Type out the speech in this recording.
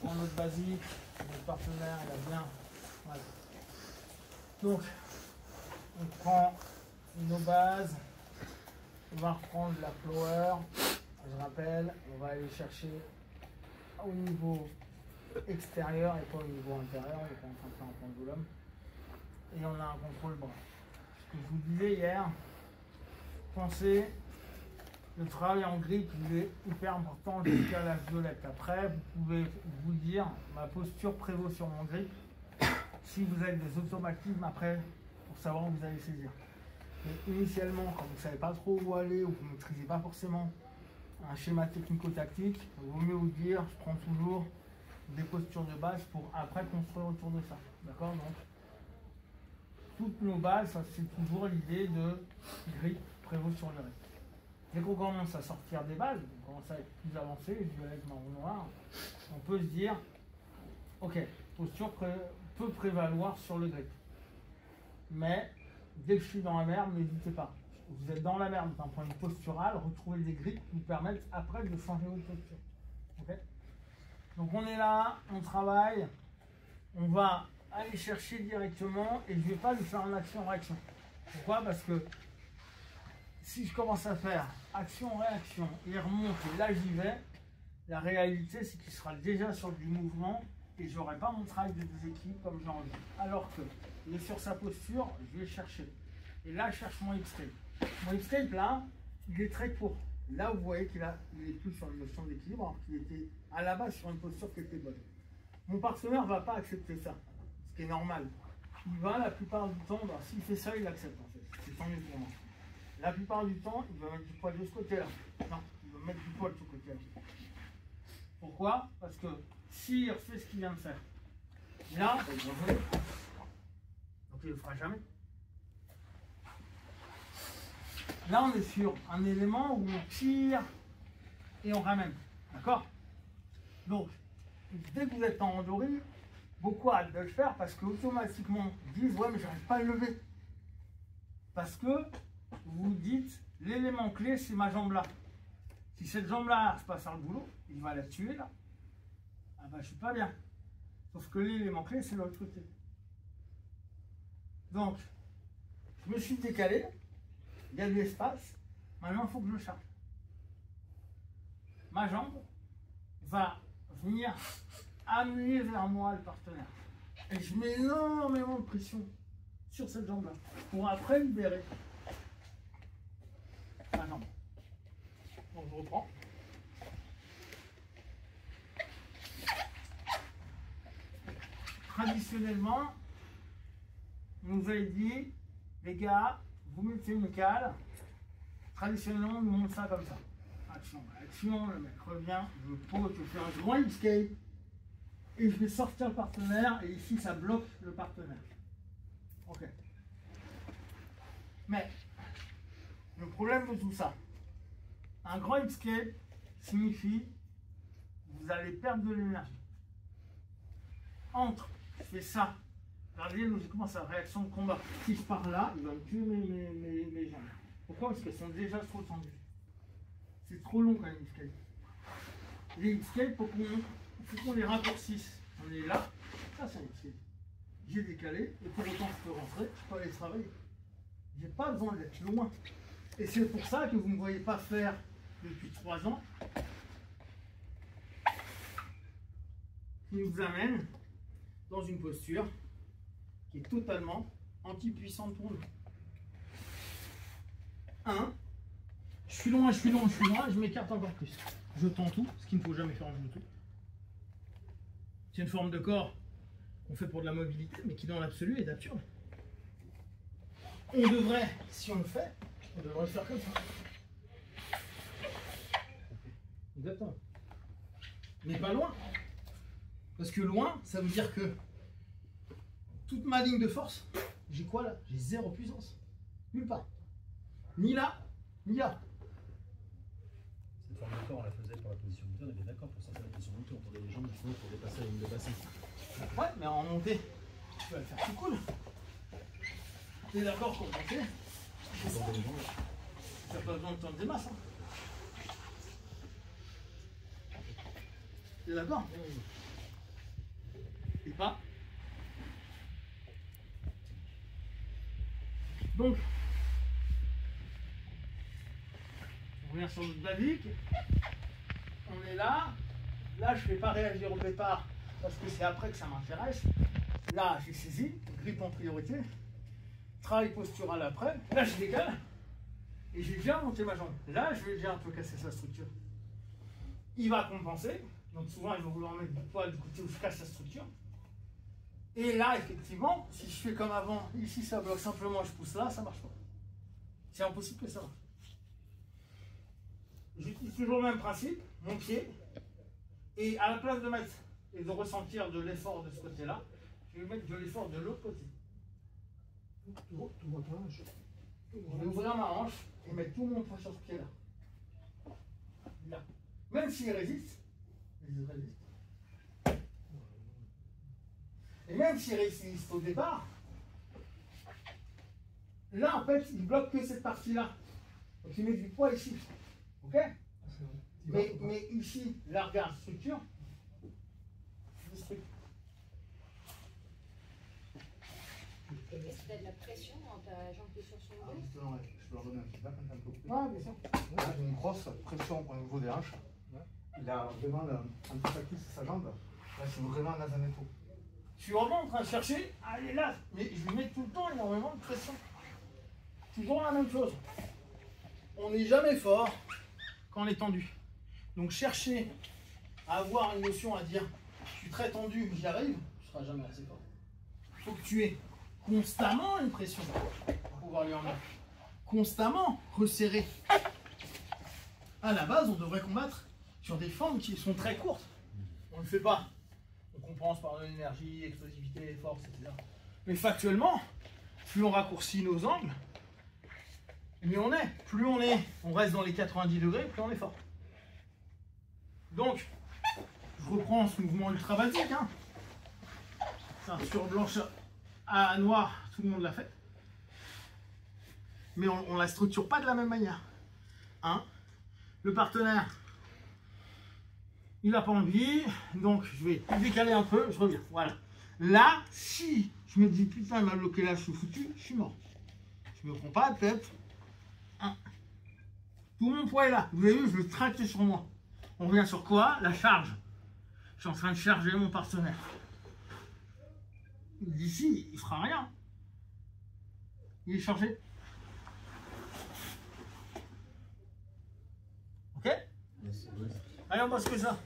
prend notre basique, notre partenaire, il a bien. Voilà. Donc, on prend nos bases, on va reprendre la flower. Je rappelle, on va aller chercher au niveau extérieur et pas au niveau intérieur, on est en train de faire un pendulum. Et on a un contrôle bras. Ce que je vous disais hier, pensez, le travail en grip, il est hyper important jusqu'à la violette. Après, vous pouvez vous dire, ma posture prévaut sur mon grip. Si vous avez des automatismes après, pour savoir où vous allez saisir. Mais initialement, quand vous ne savez pas trop où aller ou vous ne maîtrisez pas forcément un schéma technico-tactique, il vaut mieux vous dire, je prends toujours des postures de base pour après construire autour de ça. D'accord? Donc, toutes nos bases, c'est toujours l'idée de grip prévaut sur le reste. Dès qu'on commence à sortir des bases, on commence à être plus avancé, violet, marron, noir, on peut se dire, ok, posture peut prévaloir sur le grip. Mais dès que je suis dans la merde, n'hésitez pas. Vous êtes dans la merde d'un point de vue postural, retrouvez des grips qui vous permettent après de changer votre posture. Okay? Donc on est là, on travaille, on va aller chercher directement et je ne vais pas lui faire une action-réaction. Pourquoi? Parce que si je commence à faire action-réaction et remonte et là j'y vais, la réalité c'est qu'il sera déjà sur du mouvement et je n'aurai pas mon travail de déséquilibre comme j'ai envie. Alors que il est sur sa posture, je vais chercher. Et là je cherche mon escape. Mon escape là, il est très court. Là vous voyez qu'il est plus sur une notion d'équilibre alors qu'il était à la base sur une posture qui était bonne. Mon partenaire ne va pas accepter ça, ce qui est normal. Il va la plupart du temps, bah, s'il fait ça, il accepte en fait. C'est tant mieux pour moi. La plupart du temps, il va mettre du poil de ce côté-là. Non, il va mettre du poil de ce côté-là. Pourquoi? Parce que s'il refait ce qu'il vient de faire, là, il va jouer. Donc il ne le fera jamais. Là, on est sur un élément où on tire et on ramène. D'accord? Donc, dès que vous êtes en randori, beaucoup hâte de le faire parce qu'automatiquement, ils disent ouais, mais j'arrive pas à le lever. Parce que vous dites l'élément clé, c'est ma jambe là. Si cette jambe-là n'arrive pas à faire le boulot, il va la tuer là. Ah bah, je suis pas bien. Sauf que l'élément clé, c'est l'autre côté. Donc, je me suis décalé. Il y a de l'espace. Maintenant, il faut que je charge. Ma jambe va venir amener vers moi le partenaire. Et je mets énormément de pression sur cette jambe-là pour après libérer ma jambe. Donc, je reprends. Traditionnellement, on nous avait dit, les gars, vous mettez une cale. Traditionnellement, on nous montre ça comme ça. Action, action, le mec revient, je pose, je fais un grand escape et je vais sortir le partenaire et ici ça bloque le partenaire. Ok. Mais le problème de tout ça, un grand escape signifie vous allez perdre de l'énergie. Entre, je fais ça. Regardez logiquement sa réaction de combat. Si je pars là, il va me tuer mes jambes. Pourquoi? Parce qu'elles sont déjà trop tendues. C'est trop long quand même, escape. Les escapes, il faut qu'on les raccourcisse. On est là, ça c'est un escape. J'ai décalé, et pour autant je peux rentrer, je peux aller travailler. J'ai pas besoin d'être loin. Et c'est pour ça que vous ne me voyez pas faire depuis 3 ans. Qui nous amène dans une posture qui est totalement anti-puissante pour nous. 1. Je suis loin, je suis loin, je suis loin, je m'écarte encore plus. Je tends tout, ce qu'il ne faut jamais faire en genoux. C'est une forme de corps qu'on fait pour de la mobilité, mais qui dans l'absolu est absurde. On devrait, si on le fait, on devrait le faire comme ça. Exactement. Mais pas loin. Parce que loin, ça veut dire que toute ma ligne de force, j'ai quoi là? J'ai 0 puissance. Nulle part. Ni là, ni là. Cette forme de corps, on la faisait pour la position montée, on était d'accord pour sortir la position montée, on tournait les jambes pour dépasser la ligne de bassin. Ouais, mais en montée, tu vas le faire tout cool. Tu es d'accord pour monter? Tu tournes les jambes. Tu n'as pas besoin de tendre des masses. Hein. Tu es d'accord? et pas. Donc, on revient sur notre basique. On est là. Là, je ne fais pas réagir au départ parce que c'est après que ça m'intéresse. Là, j'ai saisi, grippe en priorité. Travail postural après. Là, je décale. Et j'ai déjà monté ma jambe. Là, je vais déjà un peu casser sa structure. Il va compenser. Donc souvent, il va vouloir mettre du poids du côté où je casse la structure. Et là, effectivement, si je fais comme avant, ici ça bloque, simplement je pousse là, ça marche pas. C'est impossible que ça marche. J'utilise toujours le même principe, mon pied. Et à la place de mettre et de ressentir de l'effort de ce côté-là, je vais mettre de l'effort de l'autre côté. Je vais ouvrir ma hanche et mettre tout mon poids sur ce pied-là. Là. Même s'il résiste, il résiste. Et même s'il résiste au départ, là en fait, il bloque que cette partie-là. Donc il met du poids ici. Ok? Mais ici, là, regarde, structure. Est-ce que tu as de la pression dans ta jambe qui est sur son dos? Justement, ouais. Je peux leur donner un feedback quand un peu coupé. Ah, bien sûr. Là, j'ai une grosse pression au niveau des hanches. Il a vraiment un peu facile sur sa jambe. Là, c'est vraiment Nazaneto. Je suis vraiment en train de chercher à aller là. Mais je lui mets tout le temps énormément de pression. Toujours la même chose. On n'est jamais fort quand on est tendu. Donc chercher à avoir une notion à dire je suis très tendu, j'y arrive, tu ne seras jamais assez fort. Il faut que tu aies constamment une pression pour pouvoir lui en mettre. Constamment resserrer. À la base, on devrait combattre sur des formes qui sont très courtes. On ne le fait pas. On compense par de l'énergie, explosivité, force, etc. Mais factuellement, plus on raccourcit nos angles, mieux on est. Plus on reste dans les 90 degrés, plus on est fort. Donc, je reprends ce mouvement ultra basique. Hein. Sur blanche à noir, tout le monde l'a fait. Mais on ne la structure pas de la même manière. Hein. Le partenaire, il n'a pas envie, donc je vais décaler un peu, je reviens. Voilà. Là, si je me dis putain, il m'a bloqué là, je suis foutu, je suis mort. Je me prends pas la tête. Hein. Tout mon poids est là. Vous avez vu, je le traque sur moi. On revient sur quoi? La charge. Je suis en train de charger mon partenaire. D'ici, il fera rien. Il est chargé. Ok? Allez, on passe que ça.